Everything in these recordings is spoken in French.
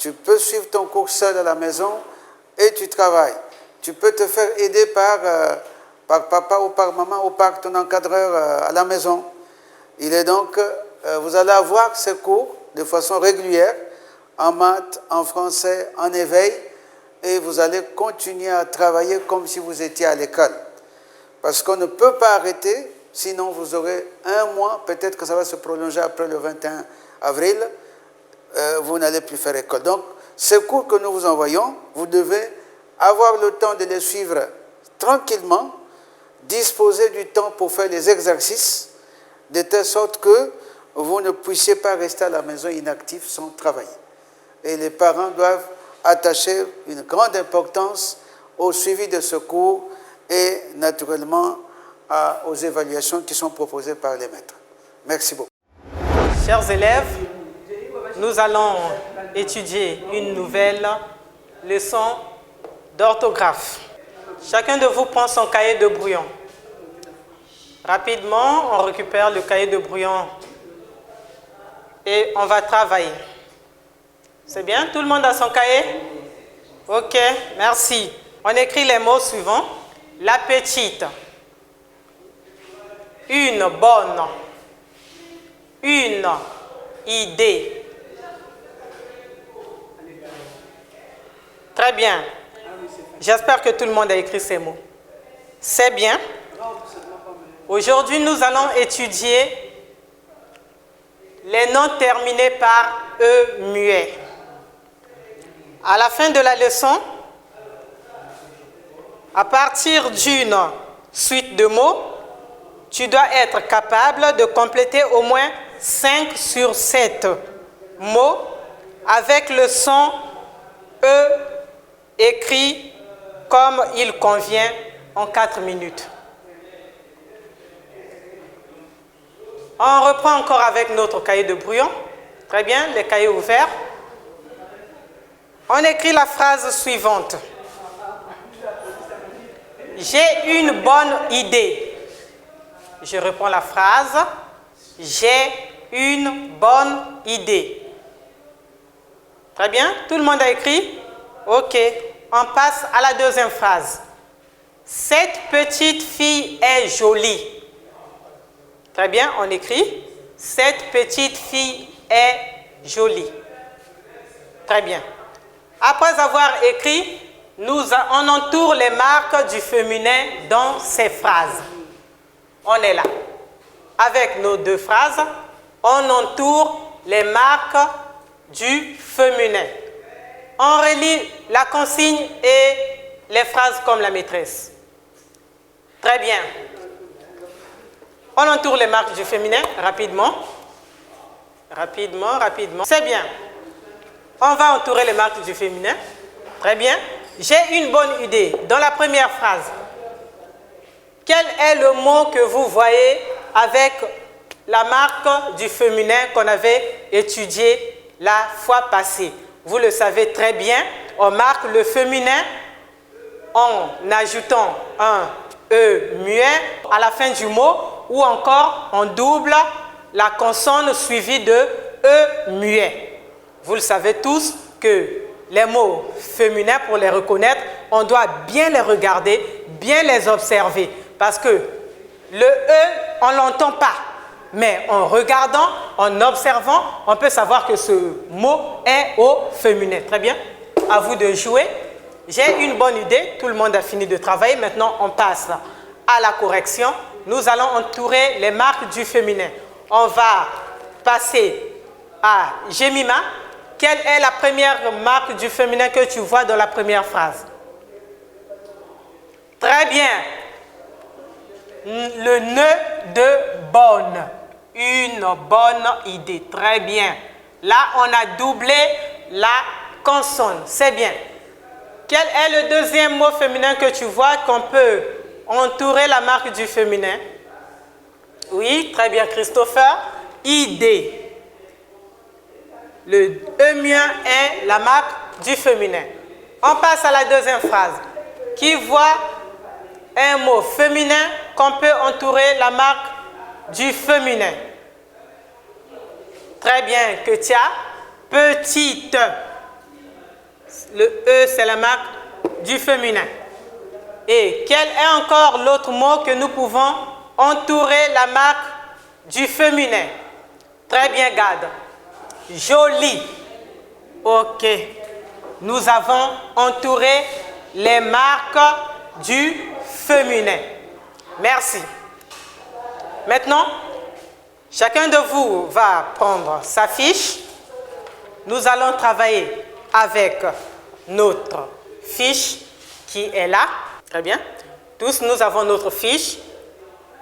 Tu peux suivre ton cours seul à la maison et tu travailles. Tu peux te faire aider par papa ou par maman ou par ton encadreur à la maison. Il est donc, vous allez avoir ces cours de façon régulière, en maths, en français, en éveil, et vous allez continuer à travailler comme si vous étiez à l'école. Parce qu'on ne peut pas arrêter, sinon vous aurez un mois, peut-être que ça va se prolonger après le 21 avril, vous n'allez plus faire école. Donc, ces cours que nous vous envoyons, vous devez avoir le temps de les suivre tranquillement, disposer du temps pour faire les exercices, de telle sorte que vous ne puissiez pas rester à la maison inactif sans travailler. Et les parents doivent attacher une grande importance au suivi de ce cours et naturellement aux évaluations qui sont proposées par les maîtres. Merci beaucoup. Chers élèves, nous allons étudier une nouvelle leçon d'orthographe. Chacun de vous prend son cahier de brouillon. Rapidement, on récupère le cahier de brouillon et on va travailler. C'est bien? Tout le monde a son cahier? Ok, merci. On écrit les mots suivants. La petite. Une bonne. Une idée. Très bien. J'espère que tout le monde a écrit ces mots. C'est bien. Aujourd'hui, nous allons étudier les noms terminés par E muet. À la fin de la leçon, à partir d'une suite de mots, tu dois être capable de compléter au moins 5 sur 7 mots avec le son E écrit comme il convient en 4 minutes. On reprend encore avec notre cahier de brouillon. Très bien, les cahiers ouverts. On écrit la phrase suivante. J'ai une bonne idée. Je reprends la phrase. J'ai une bonne idée. Très bien, tout le monde a écrit? Ok, on passe à la deuxième phrase. Cette petite fille est jolie. Très bien, on écrit. Cette petite fille est jolie. Très bien. Après avoir écrit, on entoure les marques du féminin dans ces phrases. On est là. Avec nos deux phrases, on entoure les marques du féminin. On relit la consigne et les phrases comme la maîtresse. Très bien. On entoure les marques du féminin rapidement. Rapidement, rapidement. C'est bien. On va entourer les marques du féminin. Très bien. J'ai une bonne idée. Dans la première phrase, quel est le mot que vous voyez avec la marque du féminin qu'on avait étudié la fois passée? Vous le savez très bien, on marque le féminin en ajoutant un E muet à la fin du mot ou encore on double la consonne suivie de E muet. Vous le savez tous que les mots féminins, pour les reconnaître, on doit bien les regarder, bien les observer. Parce que le E, on ne l'entend pas. Mais en regardant, en observant, on peut savoir que ce mot est au féminin. Très bien. À vous de jouer. J'ai une bonne idée. Tout le monde a fini de travailler. Maintenant, on passe à la correction. Nous allons entourer les marques du féminin. On va passer à Jemima. Quelle est la première marque du féminin que tu vois dans la première phrase? Très bien. Le nœud de bonne. Une bonne idée. Très bien. Là, on a doublé la consonne. C'est bien. Quel est le deuxième mot féminin que tu vois qu'on peut entourer la marque du féminin? Oui, très bien, Christopher. Idée. Le E muet est la marque du féminin. On passe à la deuxième phrase. Qui voit un mot féminin qu'on peut entourer la marque du féminin? Très bien, Ketia. Petite. Le E, c'est la marque du féminin. Et quel est encore l'autre mot que nous pouvons entourer la marque du féminin? Très bien, Gad. Joli. Ok. Nous avons entouré les marques du féminin. Merci. Maintenant, chacun de vous va prendre sa fiche. Nous allons travailler avec notre fiche qui est là. Très bien. Tous, nous avons notre fiche.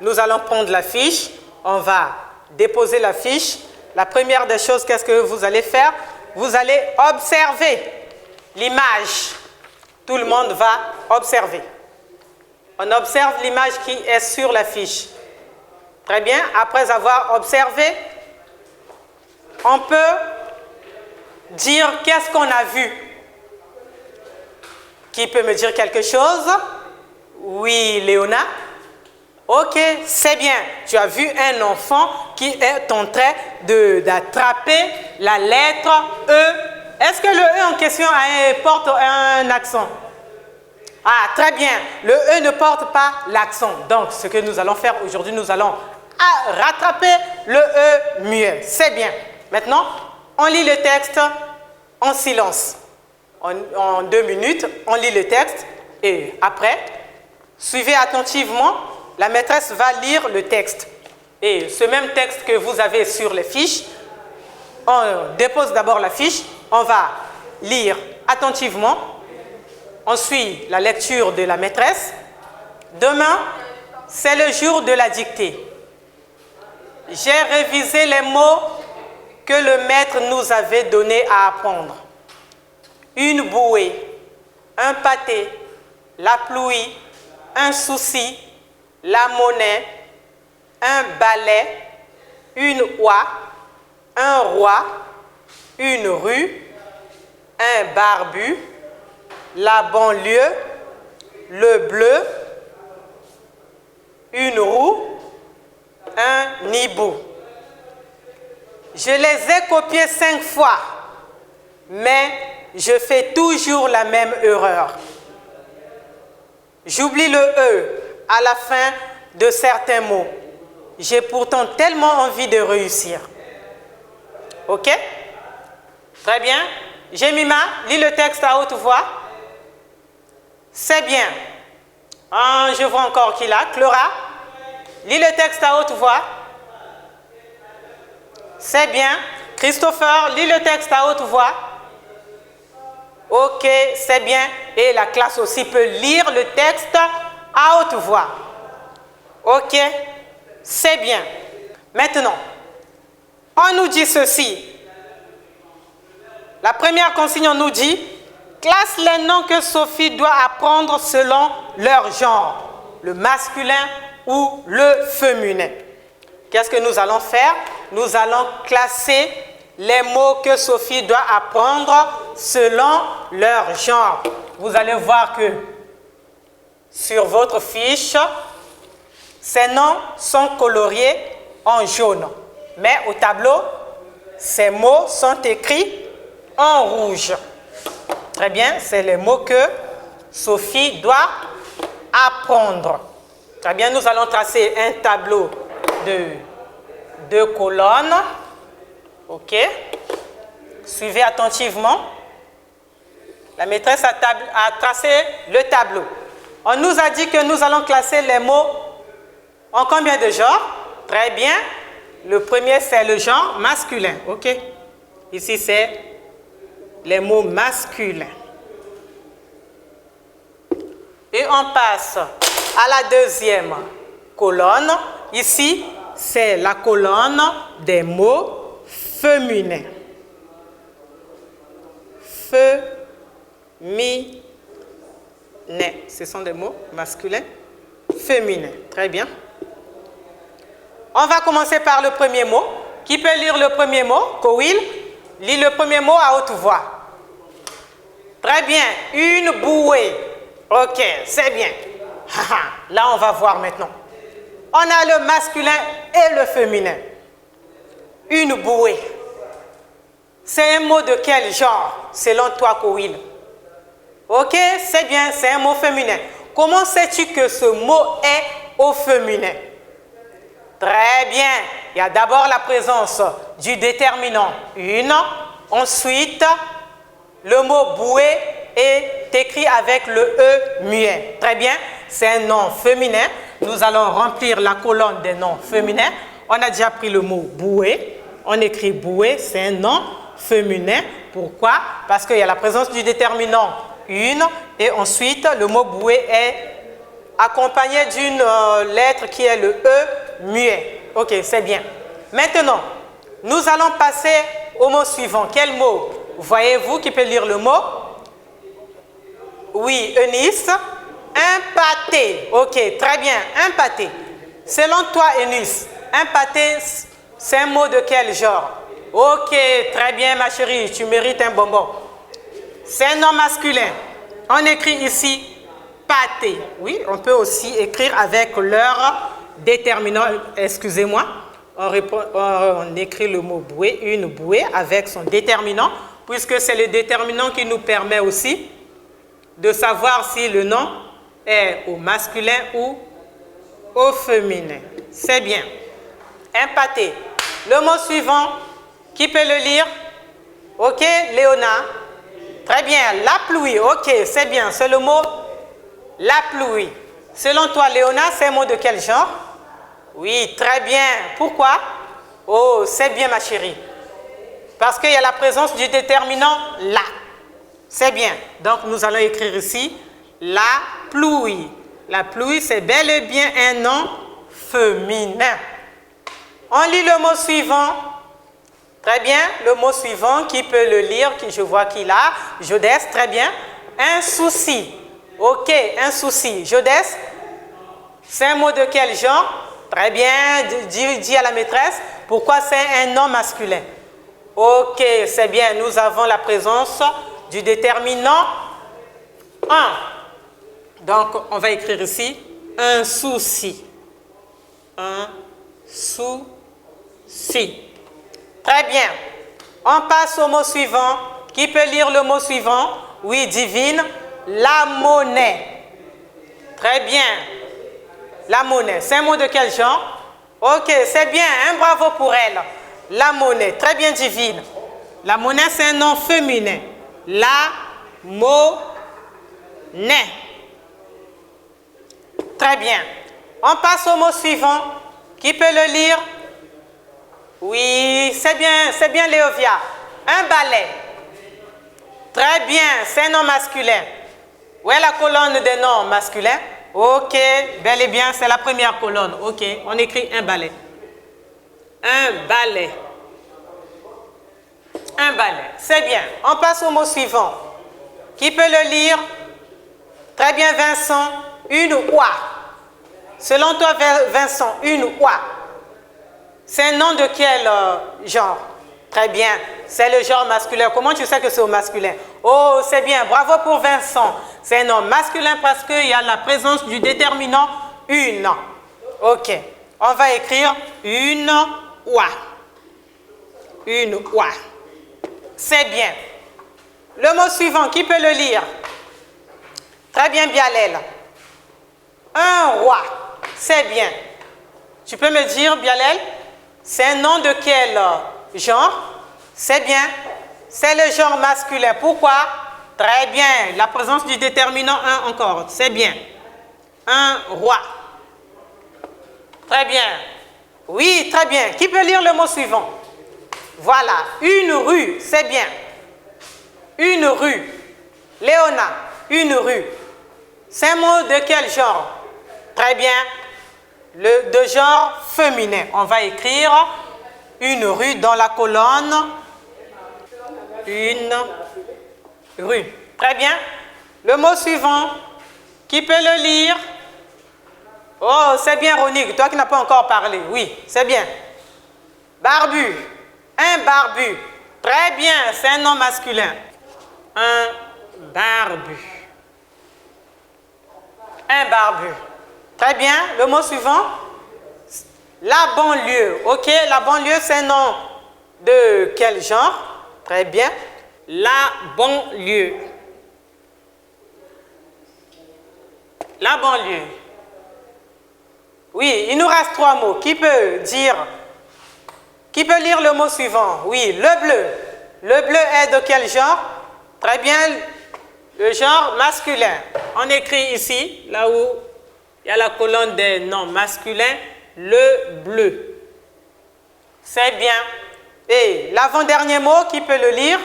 Nous allons prendre la fiche. On va déposer la fiche. La première des choses, qu'est-ce que vous allez faire? Vous allez observer l'image. Tout le monde va observer. On observe l'image qui est sur la fiche. Très bien. Après avoir observé, on peut dire qu'est-ce qu'on a vu. Qui peut me dire quelque chose? Oui, Léona. Ok, c'est bien. Tu as vu un enfant qui est en train d'attraper la lettre E. Est-ce que le E en question porte un accent? Ah, très bien. Le E ne porte pas l'accent. Donc, ce que nous allons faire aujourd'hui, nous allons rattraper le E muet. C'est bien. Maintenant, on lit le texte en silence. En 2 minutes, on lit le texte et après, suivez attentivement. La maîtresse va lire le texte. Et ce même texte que vous avez sur les fiches, on dépose d'abord la fiche, on va lire attentivement. On suit la lecture de la maîtresse. Demain, c'est le jour de la dictée. J'ai révisé les mots que le maître nous avait donnés à apprendre. Une bouée, un pâté, la pluie, un souci, la monnaie, un balai, une oie, un roi, une rue, un barbu, la banlieue, le bleu, une roue, un hibou. Je les ai copiés 5 fois, mais je fais toujours la même erreur. J'oublie le E à la fin de certains mots. J'ai pourtant tellement envie de réussir. Ok? Très bien. Jemima, lis le texte à haute voix. C'est bien. Je vois encore qui l'a. Clara, lis le texte à haute voix. C'est bien. Christopher, lis le texte à haute voix. Ok, c'est bien. Et la classe aussi peut lire le texte à haute voix. Ok, c'est bien. Maintenant, on nous dit ceci. La première consigne, on nous dit, classe les noms que Sophie doit apprendre selon leur genre, le masculin ou le féminin. Qu'est-ce que nous allons faire? Nous allons classer les mots que Sophie doit apprendre selon leur genre. Vous allez voir que sur votre fiche, ces noms sont coloriés en jaune. Mais au tableau, ces mots sont écrits en rouge. Très bien, c'est les mots que Sophie doit apprendre. Très bien, nous allons tracer un tableau de 2 colonnes. Ok. Suivez attentivement. La maîtresse a tracé le tableau. On nous a dit que nous allons classer les mots en combien de genres? Très bien. Le premier, c'est le genre masculin. Ok. Ici, c'est les mots masculins. Et on passe à la deuxième colonne. Ici, c'est la colonne des mots féminins. Féminin. Ce sont des mots masculins, féminins. Très bien. On va commencer par le premier mot. Qui peut lire le premier mot? Kowil, lis le premier mot à haute voix. Très bien. Une bouée. Ok, c'est bien. Là, on va voir maintenant. On a le masculin et le féminin. Une bouée. C'est un mot de quel genre, selon toi, Kowil? Ok, c'est bien, c'est un mot féminin. Comment sais-tu que ce mot est au féminin? Très bien. Il y a d'abord la présence du déterminant une. Ensuite, le mot bouée est écrit avec le E muet. Très bien. C'est un nom féminin. Nous allons remplir la colonne des noms féminins. On a déjà pris le mot bouée. On écrit bouée, c'est un nom féminin. Pourquoi? Parce qu'il y a la présence du déterminant une et ensuite le mot bouée est accompagné d'une lettre qui est le E muet. Ok, c'est bien. Maintenant, nous allons passer au mot suivant. Quel mot? Voyez-vous qui peut lire le mot? Oui, Eunice. Un pâté. Ok, très bien. Un pâté. Selon toi, Eunice, un pâté, c'est un mot de quel genre? Ok, très bien, ma chérie. Tu mérites un bonbon. C'est un nom masculin. On écrit ici pâté. Oui, on peut aussi écrire avec leur déterminant. Excusez-moi. On écrit le mot bouée, une bouée avec son déterminant, puisque c'est le déterminant qui nous permet aussi de savoir si le nom est au masculin ou au féminin. C'est bien. Un pâté. Le mot suivant, qui peut le lire? Ok, Léona. Très bien. La pluie. Ok, c'est bien. C'est le mot la pluie. Selon toi, Léona, c'est un mot de quel genre? Oui, très bien. Pourquoi? Oh, c'est bien, ma chérie. Parce qu'il y a la présence du déterminant la. C'est bien. Donc, nous allons écrire ici la pluie. La pluie, c'est bel et bien un nom féminin. On lit le mot suivant. Très bien. Le mot suivant, qui peut le lire? Je vois qu'il a. Jodès, très bien. Un souci. Ok, un souci. Jodès, c'est un mot de quel genre? Très bien. Dis à la maîtresse. Pourquoi c'est un nom masculin? Ok, c'est bien. Nous avons la présence du déterminant un. Donc, on va écrire ici un souci. Un souci. Très bien. On passe au mot suivant. Qui peut lire le mot suivant? Oui, divine. La monnaie. Très bien. La monnaie. C'est un mot de quel genre? Ok, c'est bien. Un bravo pour elle. La monnaie. Très bien, divine. La monnaie, c'est un nom féminin. La monnaie. Très bien. On passe au mot suivant. Qui peut le lire? Oui, c'est bien Léovia. Un balai. Très bien, c'est un nom masculin. Où est la colonne des noms masculins? Ok, bel et bien, c'est la première colonne. Ok, on écrit un balai. Un balai. Un balai, c'est bien. On passe au mot suivant. Qui peut le lire? Très bien, Vincent. Une oie. Selon toi, Vincent, une oie. C'est un nom de quel genre? Très bien, c'est le genre masculin. Comment tu sais que c'est au masculin? Oh, c'est bien, bravo pour Vincent. C'est un nom masculin parce qu'il y a la présence du déterminant une. Ok, on va écrire une oie. Une oie. C'est bien. Le mot suivant, qui peut le lire? Très bien, Bialel. Un roi. C'est bien. Tu peux me dire, Bialel, c'est un nom de quel genre? C'est bien. C'est le genre masculin. Pourquoi? Très bien. La présence du déterminant un encore. C'est bien. Un roi. Très bien. Oui, très bien. Qui peut lire le mot suivant? Voilà. Une rue. C'est bien. Une rue. Léona. Une rue. C'est un mot de quel genre? Très bien. De genre féminin. On va écrire une rue dans la colonne. Une rue. Très bien. Le mot suivant. Qui peut le lire? Oh, c'est bien, Ronique. Toi qui n'as pas encore parlé. Oui, c'est bien. Barbu. Un barbu. Très bien. C'est un nom masculin. Un barbu. Un barbu. Très bien. Le mot suivant. La banlieue. Ok, la banlieue, c'est un nom de quel genre? Très bien. La banlieue. La banlieue. Oui, il nous reste 3 mots. Qui peut lire le mot suivant? Oui, le bleu. Le bleu est de quel genre? Très bien, le genre masculin. On écrit ici, là où il y a la colonne des noms masculins, le bleu. C'est bien. Et l'avant-dernier mot, qui peut le lire?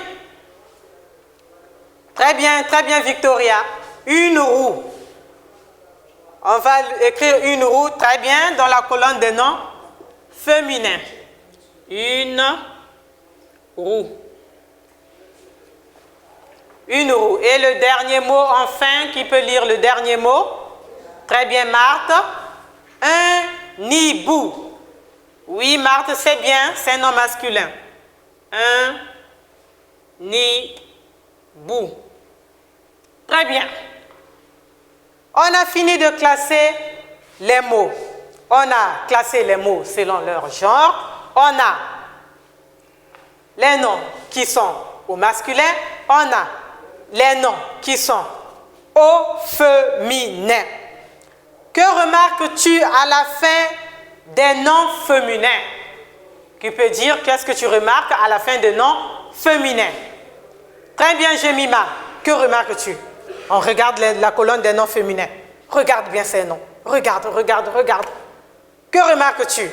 Très bien, Victoria. Une roue. On va écrire une roue, très bien, dans la colonne des noms féminins. Une roue. Une roue. Et le dernier mot, enfin, qui peut lire le dernier mot? Très bien, Marthe. Un hibou. Oui, Marthe, c'est bien, c'est un nom masculin. Un hibou. Très bien. On a fini de classer les mots. On a classé les mots selon leur genre. On a les noms qui sont au masculin. On a les noms qui sont au féminin. Que remarques-tu à la fin des noms féminins? Qui peut dire qu'est-ce que tu remarques à la fin des noms féminins? Très bien, Jemima. Que remarques-tu? On regarde la colonne des noms féminins. Regarde bien ces noms. Regarde. Que remarques-tu?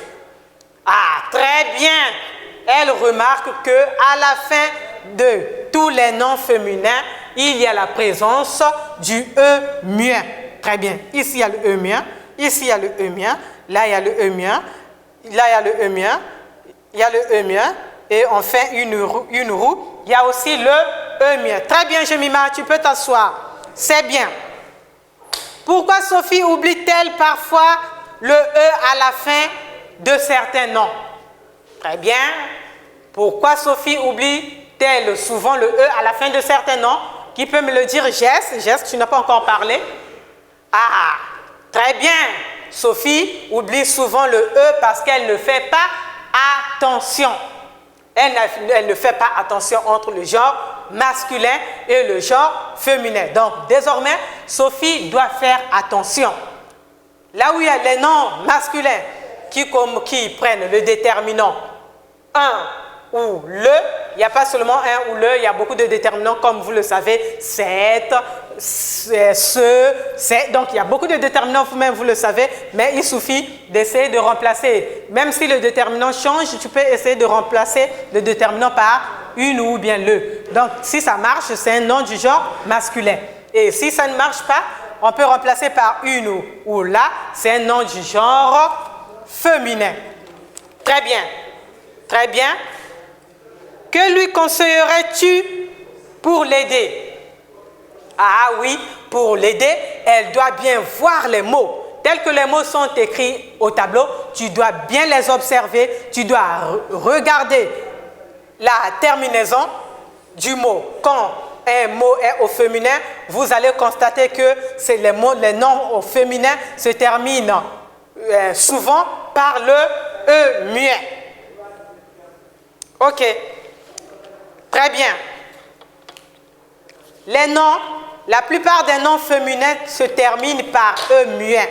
Ah, très bien. Elle remarque qu'à la fin de tous les noms féminins, il y a la présence du E muet. Très bien. Ici, il y a le E muet. Ici, il y a le E muet. Là, il y a le E muet. Là, il y a le E muet. Il y a le E muet. Et on fait une roue. Il y a aussi le E muet. Très bien, Jemima, tu peux t'asseoir. C'est bien. Pourquoi Sophie oublie-t-elle parfois le E à la fin de certains noms? Très bien. Pourquoi Sophie oublie-t-elle souvent le E à la fin de certains noms? Qui peut me le dire? Jess, tu n'as pas encore parlé. Ah, très bien. Sophie oublie souvent le E parce qu'elle ne fait pas attention. Elle ne fait pas attention entre le genre masculin et le genre féminin. Donc, désormais, Sophie doit faire attention. Là où il y a les noms masculins qui prennent le déterminant un ou le, il n'y a pas seulement un ou le, il y a beaucoup de déterminants comme vous le savez, cette, c'est. Donc, il y a beaucoup de déterminants, vous-même vous le savez, mais il suffit d'essayer de remplacer. Même si le déterminant change, tu peux essayer de remplacer le déterminant par une ou bien le. Donc, si ça marche, c'est un nom du genre masculin. Et si ça ne marche pas, on peut remplacer par une ou là, c'est un nom du genre féminin. Très bien. Très bien. Que lui conseillerais-tu pour l'aider? Ah oui, pour l'aider, elle doit bien voir les mots. Tels que les mots sont écrits au tableau, tu dois bien les observer, tu dois regarder la terminaison du mot. Quand un mot est au féminin, vous allez constater que les noms au féminin se terminent souvent par le E muet. Ok. Très bien. Les noms, la plupart des noms féminins se terminent par E muet.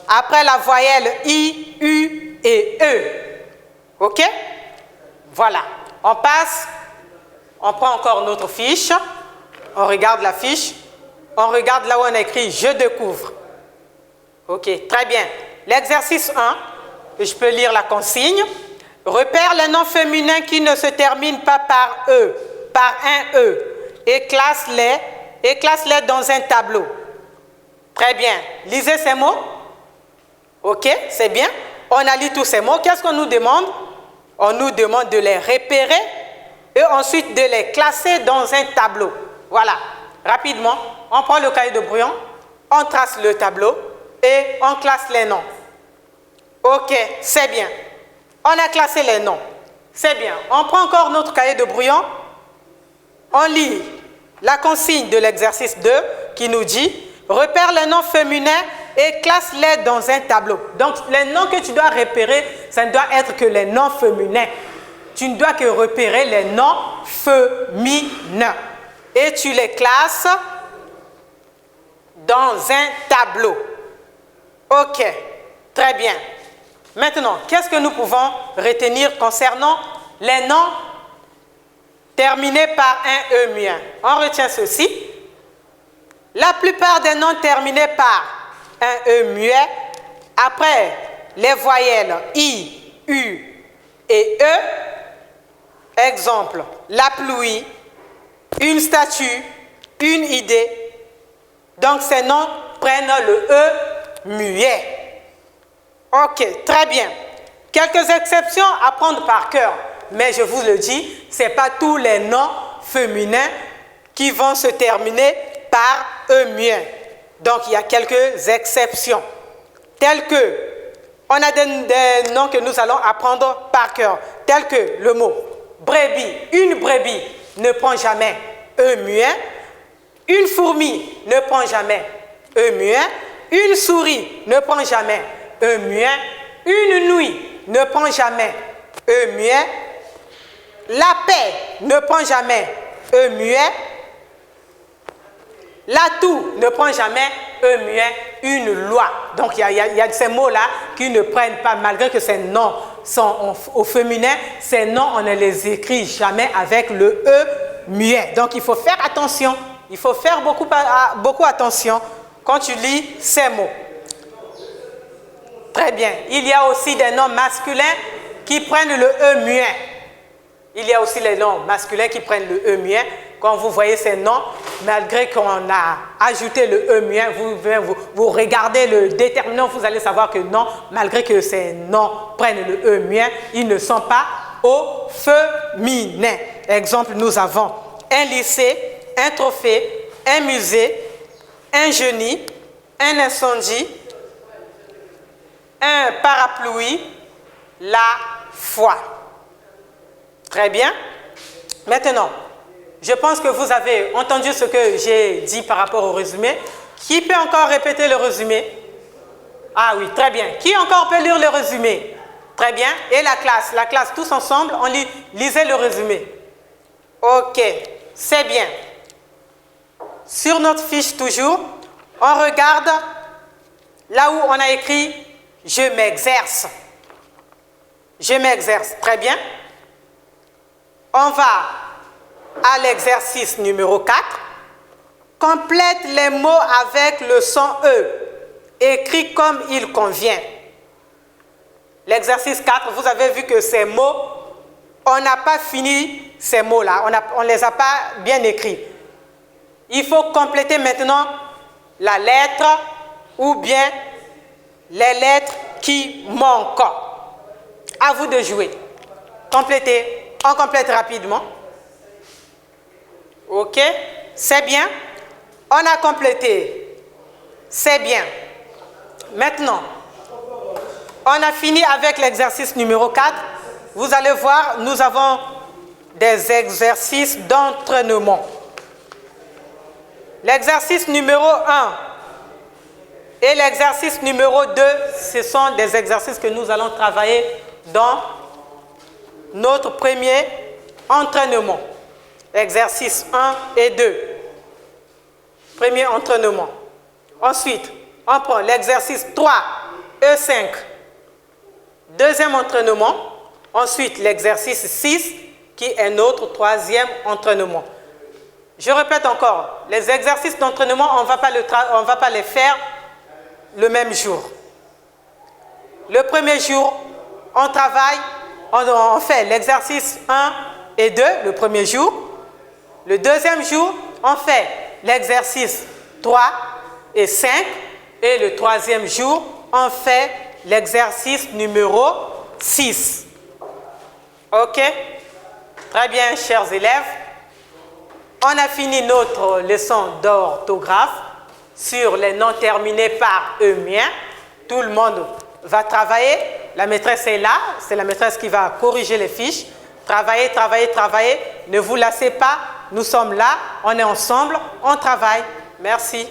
Après la voyelle I, U et E. Ok? Voilà. On passe, on prend encore notre fiche. On regarde la fiche. On regarde là où on a écrit « Je découvre ». Ok, très bien. L'exercice 1, je peux lire la consigne. Repère les noms féminins qui ne se terminent pas par E, par un E, et classe-les dans un tableau. Très bien. Lisez ces mots. Ok, c'est bien. On a lu tous ces mots. Qu'est-ce qu'on nous demande? On nous demande de les repérer et ensuite de les classer dans un tableau. Voilà. Rapidement, on prend le cahier de brouillon, on trace le tableau et on classe les noms. Ok, c'est bien. On a classé les noms. C'est bien. On prend encore notre cahier de brouillon. On lit la consigne de l'exercice 2 qui nous dit « Repère les noms féminins et classe-les dans un tableau. » Donc, les noms que tu dois repérer, ça ne doit être que les noms féminins. Tu ne dois que repérer les noms féminins. Et tu les classes dans un tableau. Ok, très bien. Maintenant, qu'est-ce que nous pouvons retenir concernant les noms terminés par un E muet? On retient ceci. La plupart des noms terminés par un E muet, après les voyelles I, U et E, exemple, la pluie, une statue, une idée. Donc ces noms prennent le E muet. Ok, très bien. Quelques exceptions à prendre par cœur. Mais je vous le dis, ce n'est pas tous les noms féminins qui vont se terminer par E muet. Donc il y a quelques exceptions. Telles que, on a des noms que nous allons apprendre par cœur. Tels que le mot brebis. Une brebis ne prend jamais E muet. Une fourmi ne prend jamais E muet. Une souris ne prend jamais E muet. Une nuit ne prend jamais E muet. La paix ne prend jamais E muet. L'atout ne prend jamais E muet. Une loi. Donc il y a ces mots-là qui ne prennent pas, malgré que ces noms sont au féminin, ces noms on ne les écrit jamais avec le E muet. Donc il faut faire attention. Il faut faire beaucoup attention quand tu lis ces mots. Très bien. Il y a aussi des noms masculins qui prennent le E muet. Il y a aussi les noms masculins qui prennent le E muet. Quand vous voyez ces noms, malgré qu'on a ajouté le E muet, vous regardez le déterminant, vous allez savoir que non, malgré que ces noms prennent le E muet, ils ne sont pas au féminin. Exemple, nous avons un lycée, un trophée, un musée, un génie, un incendie, un parapluie, la foi. Très bien. Maintenant, je pense que vous avez entendu ce que j'ai dit par rapport au résumé. Qui peut encore répéter le résumé? Ah oui, très bien. Qui encore peut lire le résumé? Très bien. Et la classe, tous ensemble, on lisait le résumé. Ok, c'est bien. Sur notre fiche toujours, on regarde là où on a écrit « Je m'exerce ». Je m'exerce. Très bien. On va à l'exercice numéro 4. Complète les mots avec le son E. Écrit comme il convient. L'exercice 4, vous avez vu que ces mots, on n'a pas fini ces mots-là. On ne les a pas bien écrits. Il faut compléter maintenant la lettre ou bien les lettres qui manquent. À vous de jouer. Complétez. On complète rapidement. Ok, c'est bien. On a complété. C'est bien. Maintenant, on a fini avec l'exercice numéro 4. Vous allez voir, nous avons des exercices d'entraînement. L'exercice numéro 1 et l'exercice numéro 2, ce sont des exercices que nous allons travailler dans notre premier entraînement. Exercice 1 et 2. Premier entraînement. Ensuite, on prend l'exercice 3, E5. Deuxième entraînement. Ensuite, l'exercice 6, qui est notre troisième entraînement. Je répète encore, les exercices d'entraînement, on ne va pas les faire le même jour. Le premier jour, on travaille, on fait l'exercice 1 et 2, le premier jour. Le deuxième jour, on fait l'exercice 3 et 5. Et le troisième jour, on fait l'exercice numéro 6. OK? Très bien, chers élèves. On a fini notre leçon d'orthographe sur les noms terminés par E muet. Tout le monde va travailler. La maîtresse est là. C'est la maîtresse qui va corriger les fiches. Travaillez, travaillez, travaillez. Ne vous lassez pas. Nous sommes là. On est ensemble. On travaille. Merci.